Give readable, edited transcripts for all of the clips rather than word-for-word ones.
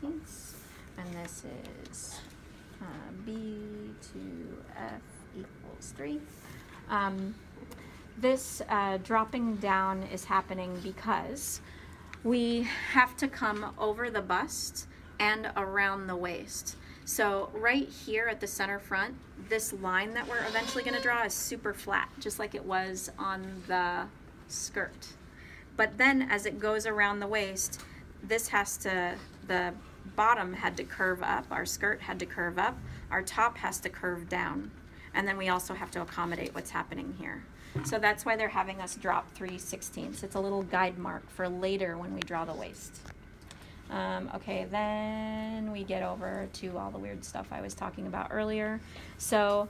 16ths, and this is B to F equals 3. This dropping down is happening because we have to come over the bust and around the waist. So right here at the center front, this line that we're eventually going to draw is super flat, just like it was on the skirt. But then as it goes around the waist, this has to, the bottom had to curve up, our skirt had to curve up, our top has to curve down, and then we also have to accommodate what's happening here. So that's why they're having us drop 3/16. It's a little guide mark for later when we draw the waist. Okay, then we get over to all the weird stuff I was talking about earlier. So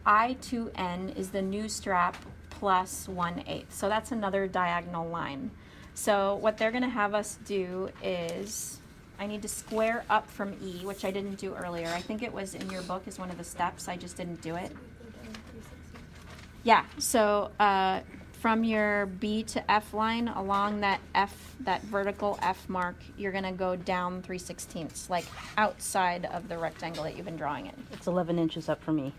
I to N is the new strap plus 1/8. So that's another diagonal line. So what they're gonna have us do is, I need to square up from E, which I didn't do earlier. I think it was in your book as one of the steps. I just didn't do it. Yeah, so from your B to F line, along that F, that vertical F mark, you're gonna go down 3/16, like outside of the rectangle that you've been drawing in. It's 11 inches up for me.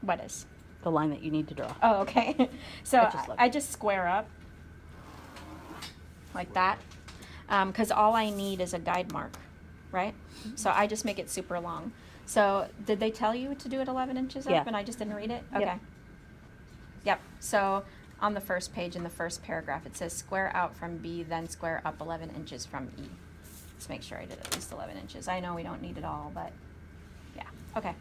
What is? The line that you need to draw. Oh, okay. So I just square up like that, because all I need is a guide mark, right? So I just make it super long. So did they tell you to do it 11 inches up? Yeah. And I just didn't read it? Okay. Yep. Yep. So on the first page in the first paragraph, it says square out from B, then square up 11 inches from E. Let's make sure I did at least 11 inches. I know we don't need it all, but yeah. Okay.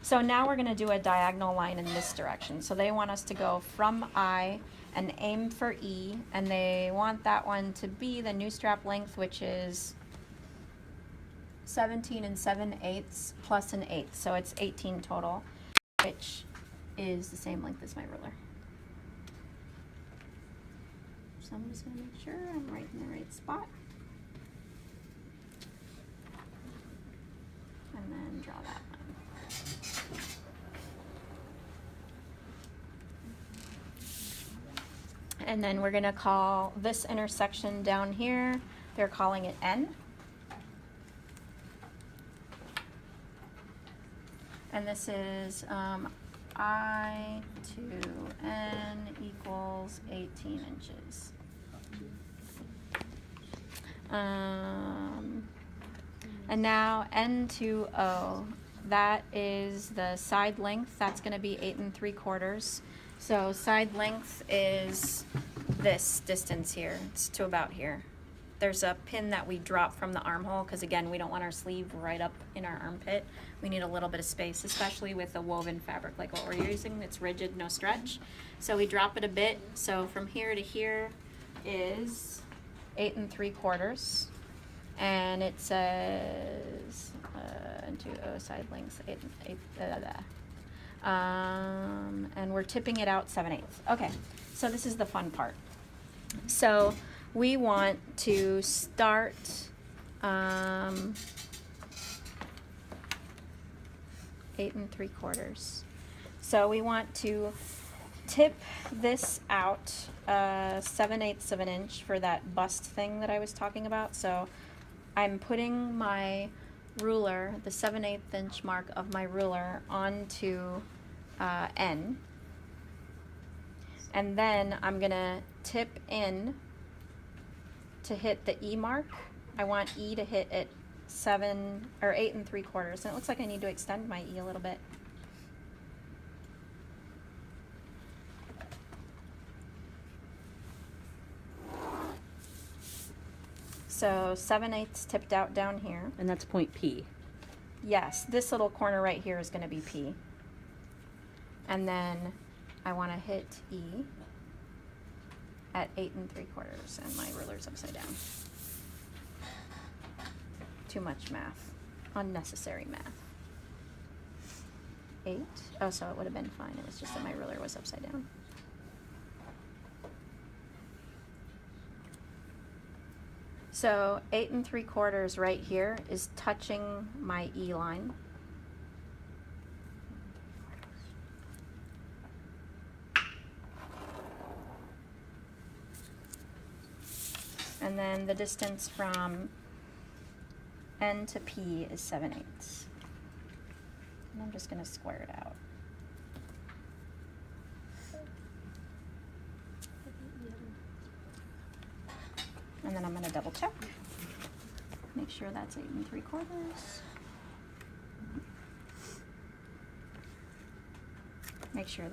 So now we're going to do a diagonal line in this direction. So they want us to go from I and aim for E, and they want that one to be the new strap length, which is 17 7/8 plus an 1/8. So it's 18 total, which is the same length as my ruler. So I'm just going to make sure I'm right in the right spot. And then draw that one. And then we're going to call this intersection down here, they're calling it N. And this is I to N equals 18 inches. And now N to O, that is the side length. That's going to be 8 3/4. So side length is this distance here. It's to about here. There's a pin that we drop from the armhole because, again, we don't want our sleeve right up in our armpit. We need a little bit of space, especially with a woven fabric like what we're using. It's rigid, no stretch. So we drop it a bit. So from here to here is 8 3/4. And it says into O side lengths 8 and we're tipping it out 7/8. Okay, so this is the fun part. So we want to start 8 3/4. So we want to tip this out 7/8 of an inch for that bust thing that I was talking about. So I'm putting my ruler, the 7/8 inch mark of my ruler, onto N. And then I'm gonna tip in to hit the E mark. I want E to hit at 7 or 8 3/4. And it looks like I need to extend my E a little bit. So 7/8 tipped out down here. And that's point P. Yes, this little corner right here is going to be P. And then I want to hit E at 8 3/4, and my ruler's upside down. Too much math. Unnecessary math. 8. Oh, so it would have been fine. It was just that my ruler was upside down. So 8 3/4 right here is touching my E line. And then the distance from N to P is 7/8. And I'm just going to square it out. And then I'm going to double check. Make sure that's 8 3/4. Make sure